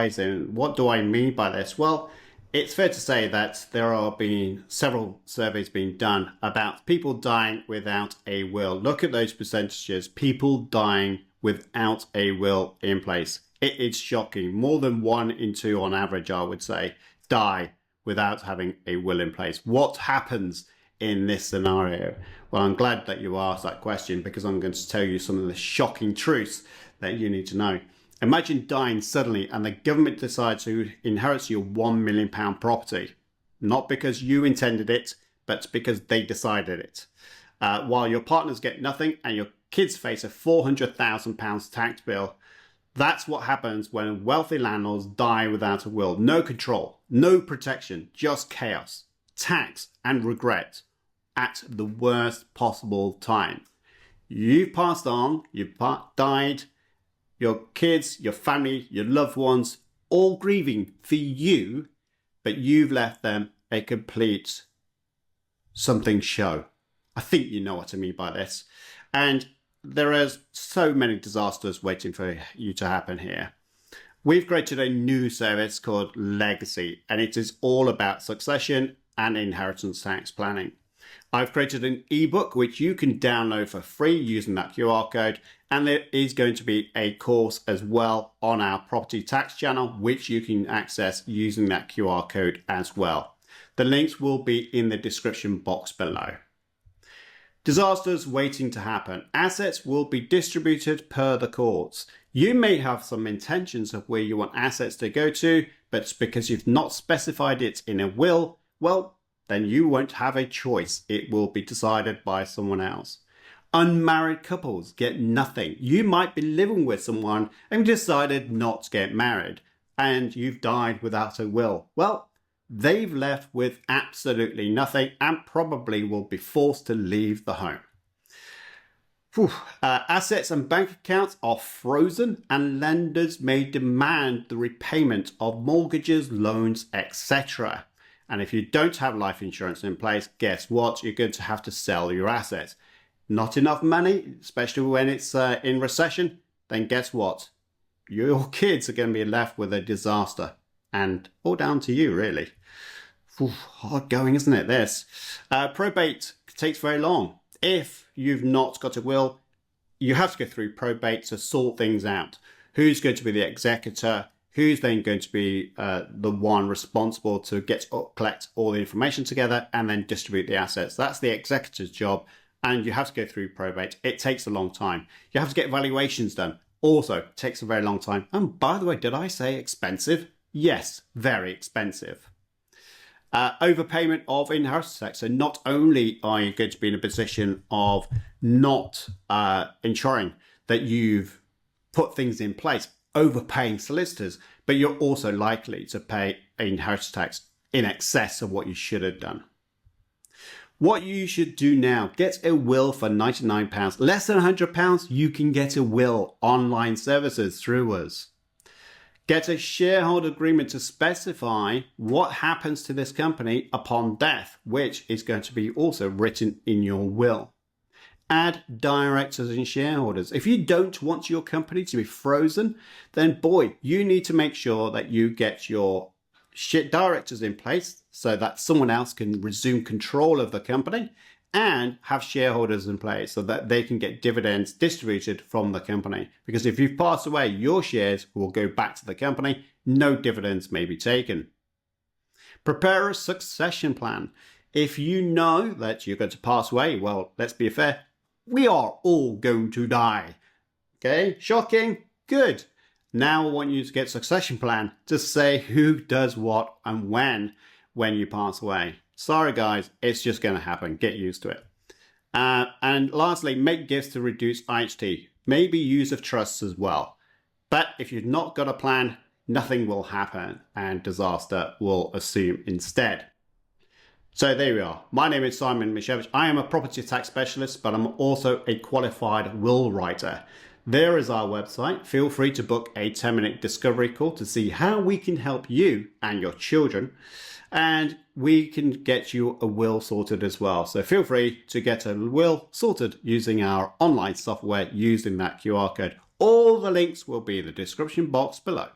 And what do I mean by this? Well, it's fair to say that there are been several surveys being done about people dying without a will. Look at those percentages, people dying without a will in place. It is shocking. More than 1 in 2 on average, I would say, die without having a will in place. What happens in this scenario? Well, I'm glad that you asked that question, because I'm going to tell you some of the shocking truths that you need to know. Imagine dying suddenly and the government decides to inherit your £1 million property. Not because you intended it, but because they decided it. While your partners get nothing and your kids face a £400,000 tax bill. That's what happens when wealthy landlords die without a will. No control, no protection, just chaos, tax and regret at the worst possible time. You've passed on, you've died, your kids, your family, your loved ones, all grieving for you, but you've left them a complete something show. I think you know what I mean by this. And there are so many disasters waiting for you to happen here. We've created a new service called Legacy, and it is all about succession and inheritance tax planning. I've created an ebook which you can download for free using that QR code, and there is going to be a course as well on our property tax channel which you can access using that QR code as well. The links will be in the description box below. Disasters waiting to happen. Assets will be distributed per the courts. You may have some intentions of where you want assets to go to, but because you've not specified it in a will, well, then you won't have a choice. It will be decided by someone else. Unmarried couples get nothing. You might be living with someone and decided not to get married, and you've died without a will. Well, they've left with absolutely nothing and probably will be forced to leave the home. Assets and bank accounts are frozen, and lenders may demand the repayment of mortgages, loans, etc. And if you don't have life insurance in place, guess what? You're going to have to sell your assets. Not enough money, especially when it's in recession, then guess what? Your kids are going to be left with a disaster. And all down to you, really. Hard going, isn't it, this? Probate takes very long. If you've not got a will, you have to go through probate to sort things out. Who's going to be the executor? Who's then going to be the one responsible to collect all the information together and then distribute the assets? That's the executor's job, and you have to go through probate. It takes a long time. You have to get valuations done. Also, takes a very long time. And by the way, did I say expensive? Yes, very expensive. Overpayment of inheritance tax. So not only are you going to be in a position of not ensuring that you've put things in place, overpaying solicitors, but you're also likely to pay inheritance tax in excess of what you should have done. What you should do now, get a will for £99. Less than £100, you can get a will. Online services through us. Get a shareholder agreement to specify what happens to this company upon death, which is going to be also written in your will. Add directors and shareholders. If you don't want your company to be frozen, then boy, you need to make sure that you get your directors in place so that someone else can resume control of the company, and have shareholders in place so that they can get dividends distributed from the company. Because if you've passed away, your shares will go back to the company. No dividends may be taken. Prepare a succession plan. If you know that you're going to pass away, well, let's be fair, we are all going to die. Okay, shocking? Good. Now I want you to get a succession plan to say who does what and when you pass away. Sorry guys, it's just going to happen. Get used to it. And lastly, make gifts to reduce IHT. Maybe use of trusts as well. But if you've not got a plan, nothing will happen and disaster will assume instead. So there we are. My name is Simon Mishevich. I am a property tax specialist, but I'm also a qualified will writer. There is our website. Feel free to book a 10-minute discovery call to see how we can help you and your children. And we can get you a will sorted as well. So feel free to get a will sorted using our online software using that QR code. All the links will be in the description box below.